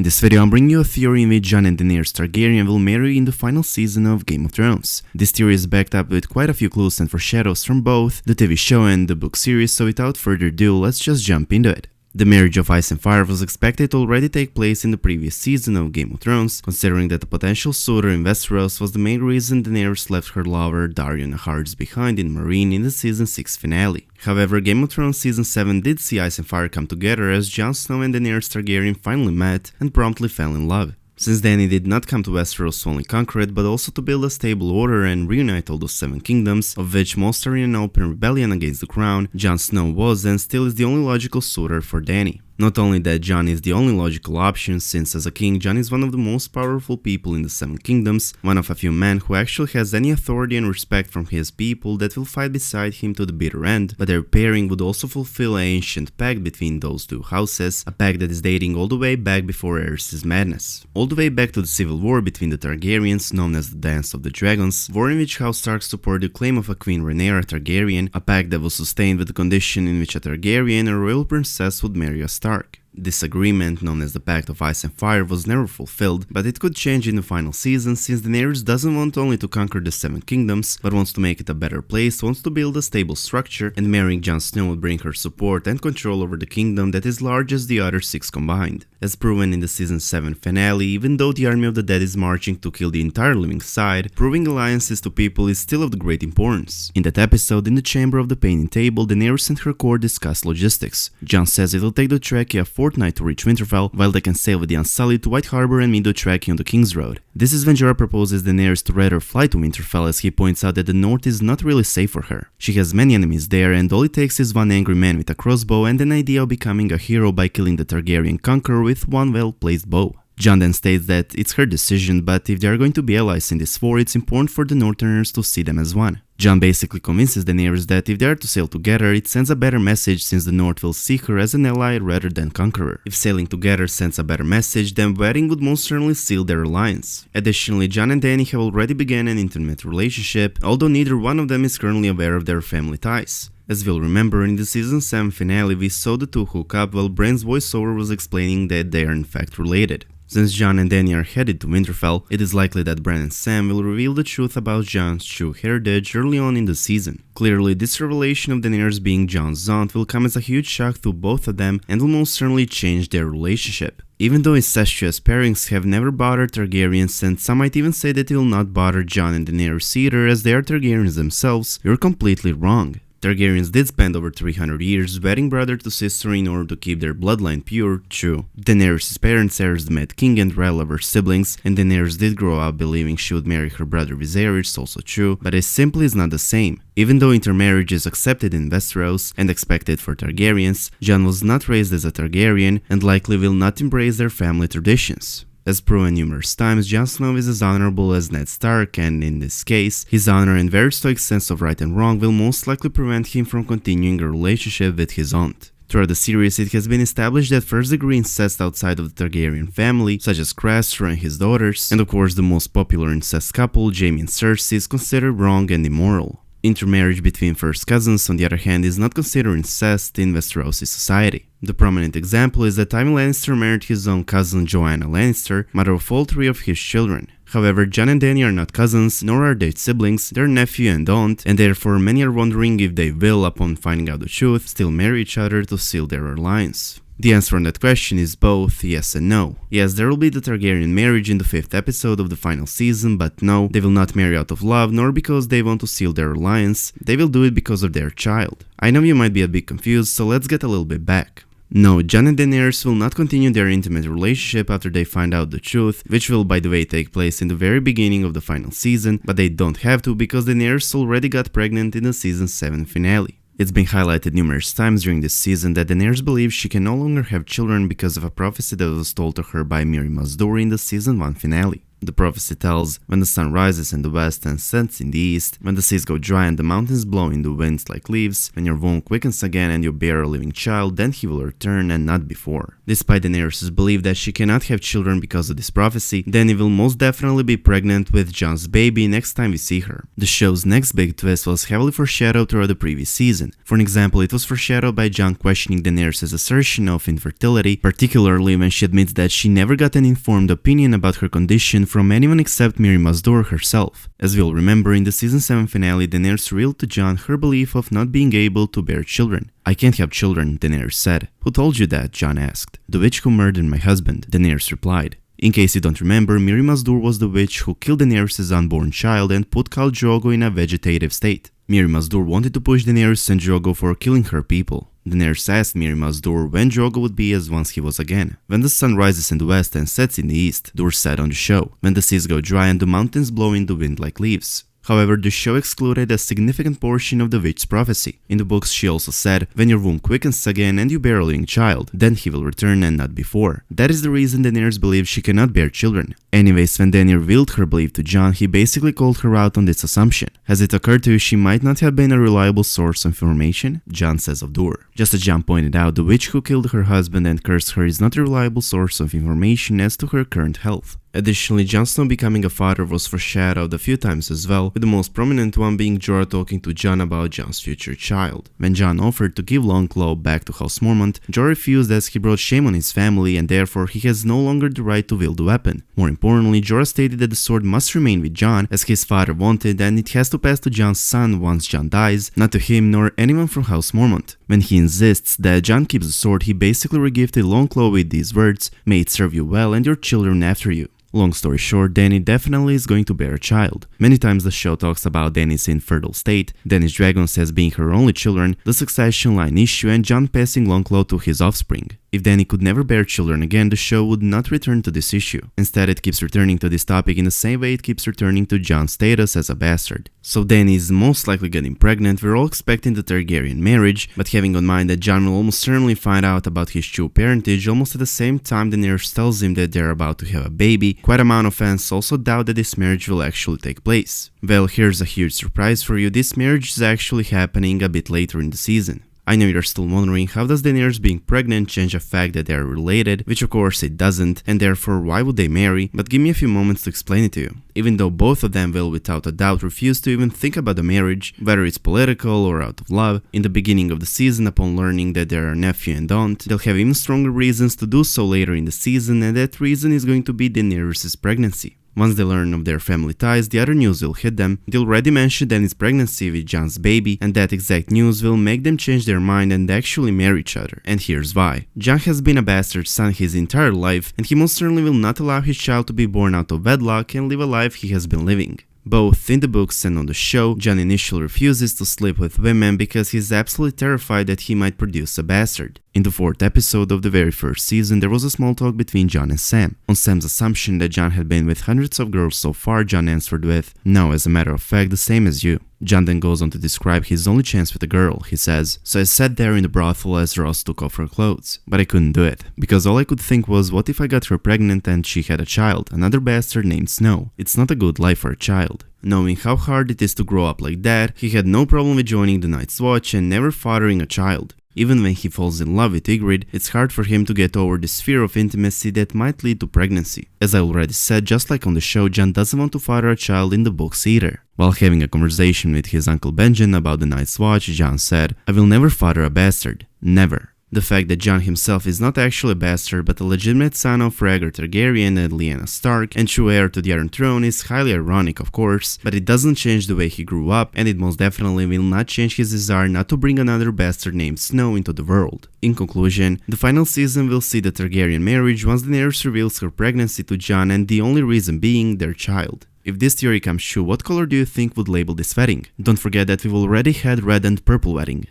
In this video, I'm bringing you a theory in which Jon and Daenerys Targaryen will marry in the final season of Game of Thrones. This theory is backed up with quite a few clues and foreshadows from both the TV show and the book series, so without further ado, let's just jump into it. The marriage of Ice and Fire was expected to already take place in the previous season of Game of Thrones, considering that the potential suitor in Westeros was the main reason Daenerys left her lover Daenerys Hards behind in Meereen in the season 6 finale. However, Game of Thrones season 7 did see Ice and Fire come together as Jon Snow and Daenerys Targaryen finally met and promptly fell in love. Since Dany did not come to Westeros to only conquer it, but also to build a stable order and reunite all those 7 kingdoms, of which most are in an open rebellion against the crown, Jon Snow was and still is the only logical suitor for Dany. Not only that Jon is the only logical option, since as a king Jon is one of the most powerful people in the 7 kingdoms, one of a few men who actually has any authority and respect from his people that will fight beside him to the bitter end, but their pairing would also fulfill an ancient pact between those two houses, a pact that is dating all the way back before Aerys' madness. All the way back to the civil war between the Targaryens, known as the Dance of the Dragons, war in which House Stark supported the claim of a Queen Rhaenyra Targaryen, a pact that was sustained with the condition in which a Targaryen, a royal princess, would marry a Stark. This agreement, known as the Pact of Ice and Fire, was never fulfilled, but it could change in the final season since Daenerys doesn't want only to conquer the 7 kingdoms, but wants to make it a better place, wants to build a stable structure, and marrying Jon Snow would bring her support and control over the kingdom that is large as the other 6 combined. As proven in the season 7 finale, even though the army of the dead is marching to kill the entire living side, proving alliances to people is still of the great importance. In that episode, in the Chamber of the Painting Table, Daenerys and her court discuss logistics. Jon says it will take the Dothraki a fortnight to reach Winterfell, while they can sail with the Unsullied to White Harbor and meet Dothraki on the King's Road. This is when Jorah proposes Daenerys to rather fly to Winterfell, as he points out that the north is not really safe for her. She has many enemies there, and all it takes is one angry man with a crossbow and an idea of becoming a hero by killing the Targaryen conqueror with one well-placed bow. Jon then states that it's her decision, but if they are going to be allies in this war, it's important for the Northerners to see them as one. Jon basically convinces Daenerys that if they are to sail together, it sends a better message since the North will see her as an ally rather than conqueror. If sailing together sends a better message, then wedding would most certainly seal their alliance. Additionally, Jon and Dany have already begun an intimate relationship, although neither one of them is currently aware of their family ties. As we'll remember, in the season 7 finale we saw the two hook up while Bran's voiceover was explaining that they are in fact related. Since Jon and Dany are headed to Winterfell, it is likely that Bran and Sam will reveal the truth about Jon's true heritage early on in the season. Clearly, this revelation of Daenerys being Jon's aunt will come as a huge shock to both of them and will most certainly change their relationship. Even though incestuous pairings have never bothered Targaryens, and some might even say that it will not bother Jon and Daenerys either as they are Targaryens themselves, you're completely wrong. Targaryens did spend over 300 years wedding brother to sister in order to keep their bloodline pure, true. Daenerys' parents, Aerys the Mad King and Rhaella were siblings, and Daenerys did grow up believing she would marry her brother Viserys, also true, but it simply is not the same. Even though intermarriage is accepted in Westeros and expected for Targaryens, Jon was not raised as a Targaryen and likely will not embrace their family traditions. As proven numerous times, Jon Snow is as honorable as Ned Stark, and in this case, his honor and very stoic sense of right and wrong will most likely prevent him from continuing a relationship with his aunt. Throughout the series, it has been established that first-degree incest outside of the Targaryen family, such as Craster and his daughters, and of course the most popular incest couple, Jaime and Cersei, is considered wrong and immoral. Intermarriage between first cousins, on the other hand, is not considered incest in Westerosi society. The prominent example is that Tywin Lannister married his own cousin Joanna Lannister, mother of all 3 of his children. However, Jon and Dany are not cousins, nor are they siblings, they're nephew and aunt, and therefore many are wondering if they will, upon finding out the truth, still marry each other to seal their alliance. The answer on that question is both yes and no. Yes, there will be the Targaryen marriage in the 5th episode of the final season, but no, they will not marry out of love nor because they want to seal their alliance, they will do it because of their child. I know you might be a bit confused, so let's get a little bit back. No, Jon and Daenerys will not continue their intimate relationship after they find out the truth, which will by the way take place in the very beginning of the final season, but they don't have to because Daenerys already got pregnant in the season 7 finale. It's been highlighted numerous times during this season that Daenerys believes she can no longer have children because of a prophecy that was told to her by Mirri Maz Duur in the season 1 finale. The prophecy tells, when the sun rises in the west and sets in the east, when the seas go dry and the mountains blow in the winds like leaves, when your womb quickens again and you bear a living child, then he will return and not before. Despite Daenerys' belief that she cannot have children because of this prophecy, Dany will most definitely be pregnant with Jon's baby next time we see her. The show's next big twist was heavily foreshadowed throughout the previous season. For an example, it was foreshadowed by Jon questioning Daenerys' assertion of infertility, particularly when she admits that she never got an informed opinion about her condition from anyone except Miri Mazdur herself. As we'll remember, in the season 7 finale, Daenerys revealed to Jon her belief of not being able to bear children. "I can't have children," Daenerys said. "Who told you that?" Jon asked. "The witch who murdered my husband," Daenerys replied. In case you don't remember, Miri Mazdur was the witch who killed Daenerys' unborn child and put Khal Drogo in a vegetative state. Miri Mazdur wanted to push Daenerys and Drogo for killing her people. Daenerys asked Miri Mazdur when Drogo would be as once he was again. "When the sun rises in the west and sets in the east," Dur said on the show. "When the seas go dry and the mountains blow in the wind like leaves." However, the show excluded a significant portion of the witch's prophecy. In the books, she also said, "When your womb quickens again and you bear a living child, then he will return and not before." That is the reason Daenerys believes she cannot bear children. Anyways, when Dany revealed her belief to Jon, he basically called her out on this assumption. "Has it occurred to you she might not have been a reliable source of information?" Jon says of Dur. Just as Jon pointed out, the witch who killed her husband and cursed her is not a reliable source of information as to her current health. Additionally, Jon Snow becoming a father was foreshadowed a few times as well, with the most prominent one being Jorah talking to Jon about Jon's future child. When Jon offered to give Longclaw back to House Mormont, Jorah refused as he brought shame on his family and therefore he has no longer the right to wield the weapon. More importantly, Jorah stated that the sword must remain with Jon as his father wanted and it has to pass to Jon's son once Jon dies, not to him nor anyone from House Mormont. When he insists that Jon keeps the sword, he basically regifted Longclaw with these words, "May it serve you well and your children after you." Long story short, Dany definitely is going to bear a child. Many times the show talks about Dany's infertile state, Dany's dragons as being her only children, the succession line issue and Jon passing Longclaw to his offspring. If Dany could never bear children again, the show would not return to this issue. Instead, it keeps returning to this topic in the same way it keeps returning to Jon's status as a bastard. So Dany is most likely getting pregnant, we're all expecting the Targaryen marriage, but having in mind that Jon will almost certainly find out about his true parentage almost at the same time Daenerys tells him that they're about to have a baby, quite a amount of fans also doubt that this marriage will actually take place. Well, here's a huge surprise for you, this marriage is actually happening a bit later in the season. I know you're still wondering, how does Daenerys being pregnant change the fact that they are related, which of course it doesn't, and therefore why would they marry, but give me a few moments to explain it to you. Even though both of them will without a doubt refuse to even think about the marriage, whether it's political or out of love, in the beginning of the season upon learning that they're nephew and aunt, they'll have even stronger reasons to do so later in the season, and that reason is going to be Daenerys' pregnancy. Once they learn of their family ties, the other news will hit them. They already mentioned Dany's pregnancy with Jon's baby, and that exact news will make them change their mind and actually marry each other. And here's why. Jon has been a bastard son his entire life, and he most certainly will not allow his child to be born out of wedlock and live a life he has been living. Both in the books and on the show, Jon initially refuses to sleep with women because he's absolutely terrified that he might produce a bastard. In the 4th episode of the very first season, there was a small talk between Jon and Sam. On Sam's assumption that Jon had been with hundreds of girls so far, Jon answered with, "No, as a matter of fact, the same as you." Jon then goes on to describe his only chance with a girl. He says, "So I sat there in the brothel as Ross took off her clothes, but I couldn't do it, because all I could think was, what if I got her pregnant and she had a child, another bastard named Snow? It's not a good life for a child." Knowing how hard it is to grow up like that, he had no problem with joining the Night's Watch and never fathering a child. Even when he falls in love with Ygritte, it's hard for him to get over this fear of intimacy that might lead to pregnancy. As I already said, just like on the show, Jon doesn't want to father a child in the books either. While having a conversation with his uncle Benjen about the Night's Watch, Jon said, "I will never father a bastard. Never." The fact that Jon himself is not actually a bastard but a legitimate son of Rhaegar Targaryen and Lyanna Stark and true heir to the Iron Throne is highly ironic of course, but it doesn't change the way he grew up and it most definitely will not change his desire not to bring another bastard named Snow into the world. In conclusion, the final season will see the Targaryen marriage once Daenerys reveals her pregnancy to Jon and the only reason being their child. If this theory comes true, what color do you think would label this wedding? Don't forget that we've already had red and purple wedding.